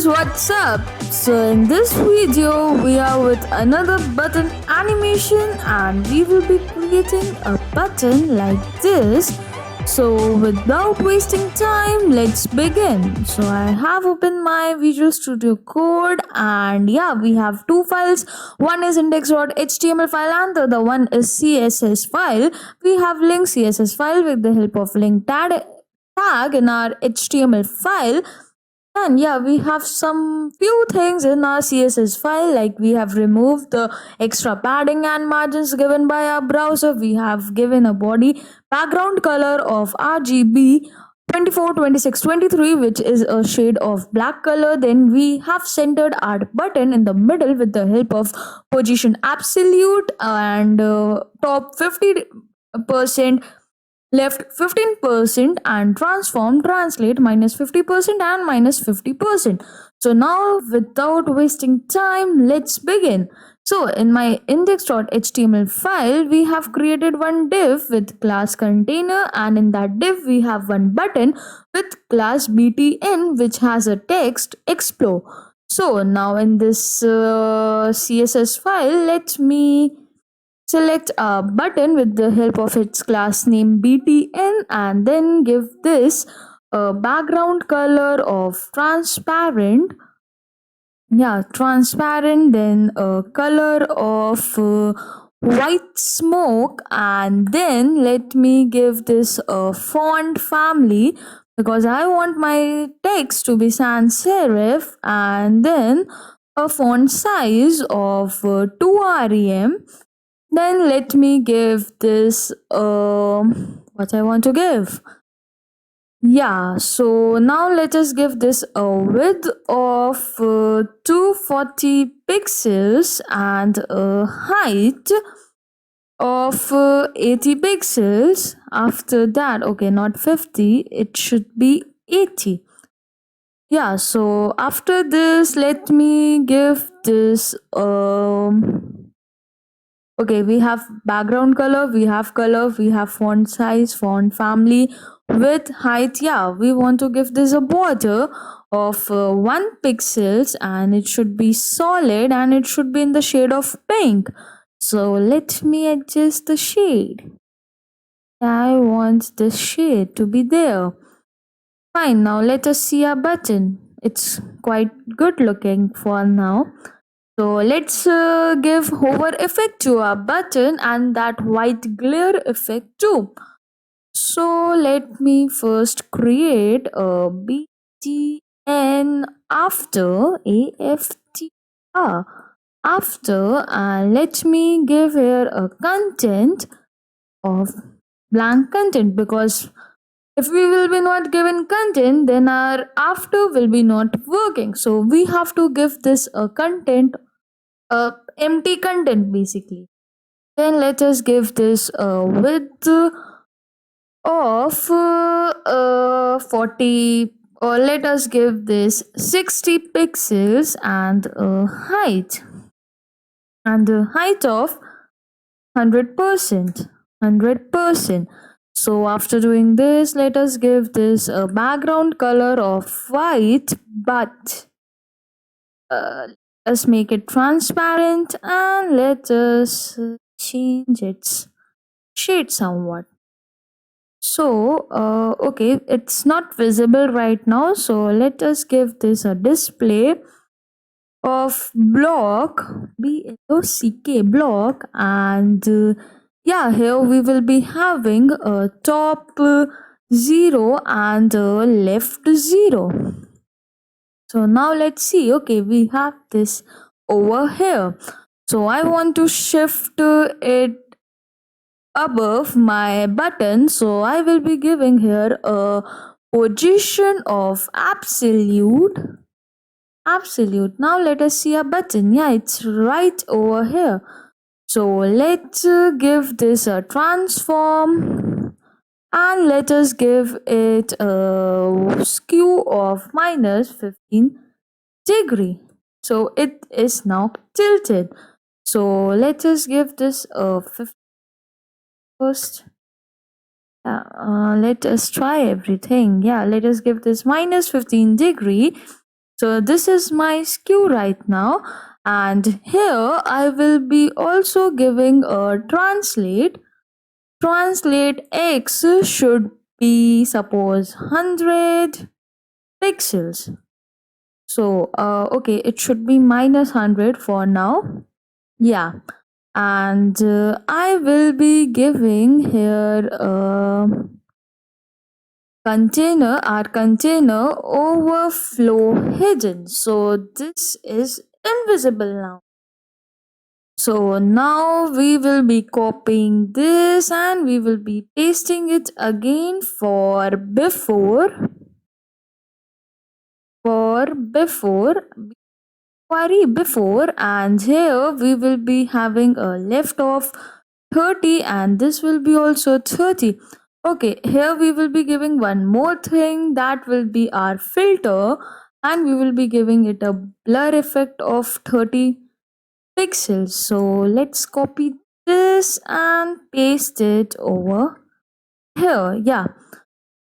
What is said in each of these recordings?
guys, what's up? So in this video we are with another button animation and we will be creating a button like this. So without wasting time, let's begin. So I have opened my Visual Studio Code and yeah, we have two files. One is index.html file and the other one is CSS file. We have link CSS file with the help of link tag in our HTML file. And yeah, we have some few things in our CSS file, like we have removed the extra padding and margins given by our browser. We have given a body background color of RGB 24, 26, 23, which is a shade of black color. Then we have centered our button in the middle with the help of position absolute and top 50%, left 15%, and transform translate minus 50% and minus 50%. So now without wasting time, let's begin. So in my index.html file, we have created one div with class container, and in that div we have one button with class btn which has a text explore. So now in this CSS file, let me select a button with the help of its class name btn and then give this a background color of transparent. Transparent, then a color of white smoke, and then let me give this a font family because I want my text to be sans serif, and then a font size of 2 rem. Then let me give this what I want to give. Yeah, so now let us give this a width of 240 pixels and a height of 80 pixels. After that, okay, not 50, it should be 80. Yeah, so after this, let me give this okay, we have background color, we have font size, font family, width, height. Yeah, we want to give this a border of 1 pixels and it should be solid and it should be in the shade of pink. So let me adjust the shade. I want this shade to be there. Fine, now let us see our button. It's quite good looking for now. So let's give hover effect to our button and that white glare effect too. So let me first create a btn after aftr after, and let me give here a content of blank content, because if we will be not given content, then our after will be not working. So we have to give this a content, empty content basically. Then let us give this a width of 40, or let us give this 60 pixels and a height of 100%. So after doing this, let us give this a background color of white, but let's make it transparent and let us change its shade somewhat. So okay, it's not visible right now, so let us give this a display of block block, and yeah, here we will be having a top 0 and a left 0. So now let's see. Okay, we have this over here. So I want to shift it above my button. So I will be giving here a position of absolute. Now let us see a button. Yeah, it's right over here. So let's give this a transform and let us give it a skew of minus 15 degree. So it is now tilted. So let us give this a 50 first. Let us try everything. Yeah, let us give this minus 15 degree So this is my skew right now, and here I will be also giving a translate. Translate x should be suppose 100 pixels. So okay, it should be minus 100 for now. Yeah, and I will be giving here a container, our container overflow hidden. So this is invisible now. So now we will be copying this and we will be pasting it again for before query before, and here we will be having a left of 30 and this will be also 30. Okay, here we will be giving one more thing, that will be our filter, and we will be giving it a blur effect of 30 pixels. So let's copy this and paste it over here. Yeah,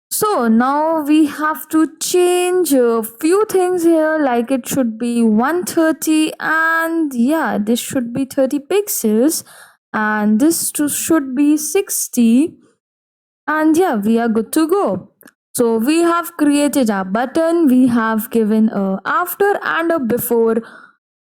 so now we have to change a few things here, like it should be 130 and yeah, this should be 30 pixels and this should be 60, and yeah, we are good to go. So we have created our button, we have given a after and a before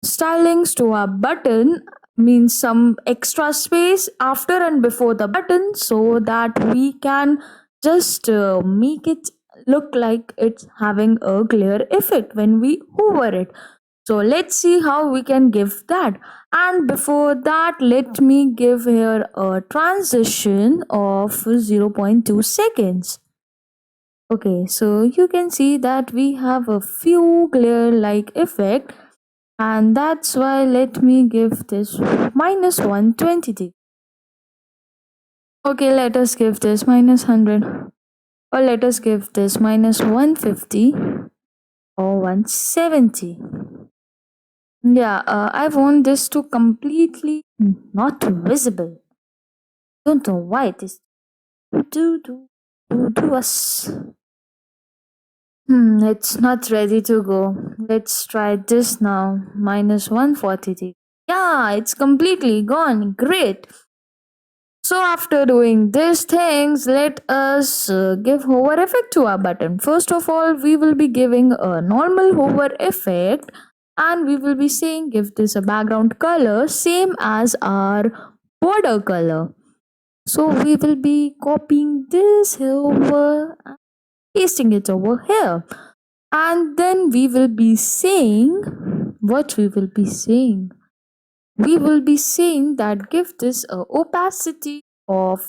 stylings to our button, means some extra space after and before the button so that we can just make it look like it's having a clear effect when we hover it. So let's see how we can give that. And before that, let me give here a transition of 0.2 seconds. Okay, so you can see that we have a few glare like effect, and that's why let me give this minus 120. Okay, let us give this minus 100, or let us give this minus 150 or 170. Yeah, I want this to completely not visible. Don't know why it is do us. It's not ready to go. Let's try this now. Minus 140. Yeah, it's completely gone. Great. So after doing these things, let us give hover effect to our button. First of all, we will be giving a normal hover effect and we will be saying give this a background color same as our border color. So we will be copying this over and pasting it over here. And then we will be saying what we will be saying. We will be saying that give this a opacity of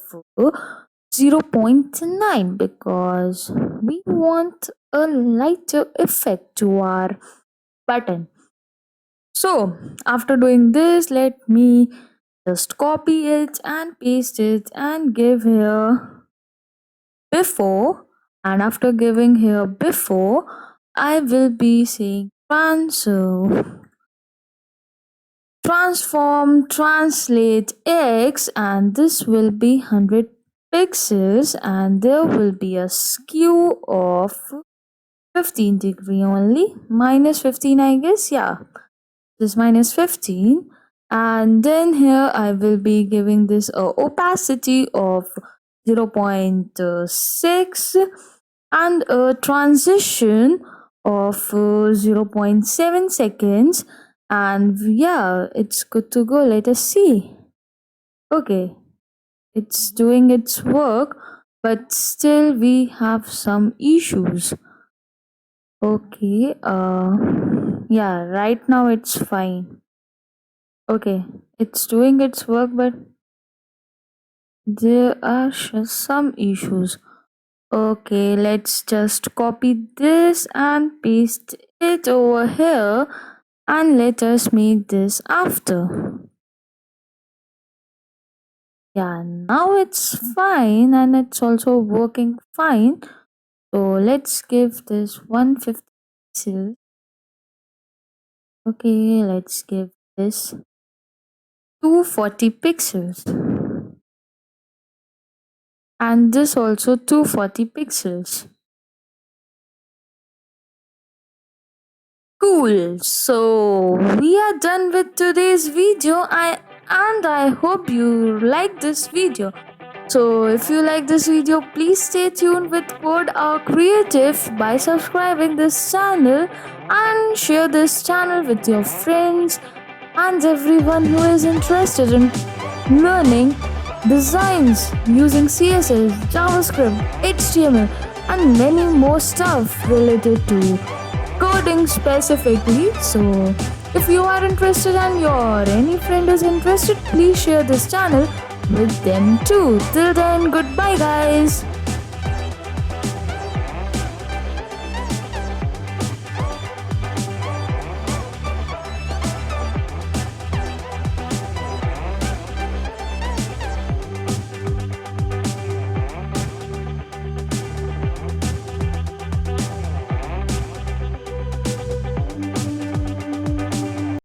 0.9 because we want a lighter effect to our button. So after doing this, let me just copy it and paste it and give here before, and after giving here before, I will be saying transform translate x, and this will be 100 pixels and there will be a skew of 15 degree only, minus 15 I guess. Yeah, this minus 15, and then here I will be giving this a opacity of 0.6 and a transition of 0.7 seconds, and yeah, it's good to go. Let us see. Okay, it's doing its work, but still we have some issues. Okay, yeah, right now it's fine. Okay, it's doing its work, but there are some issues. Okay, let's just copy this and paste it over here, and let us make this after. Yeah, now it's fine and it's also working fine. So let's give this 150 pixels. Okay, let's give this 240 pixels. And this also 240 pixels. Cool. So we are done with today's video. I hope you like this video. So if you like this video, please stay tuned with Code Our Creative by subscribing this channel and share this channel with your friends and everyone who is interested in learning designs using CSS, JavaScript, HTML and many more stuff related to coding specifically. So if you are interested and your any friend is interested, please share this channel with them too. Till then, goodbye guys.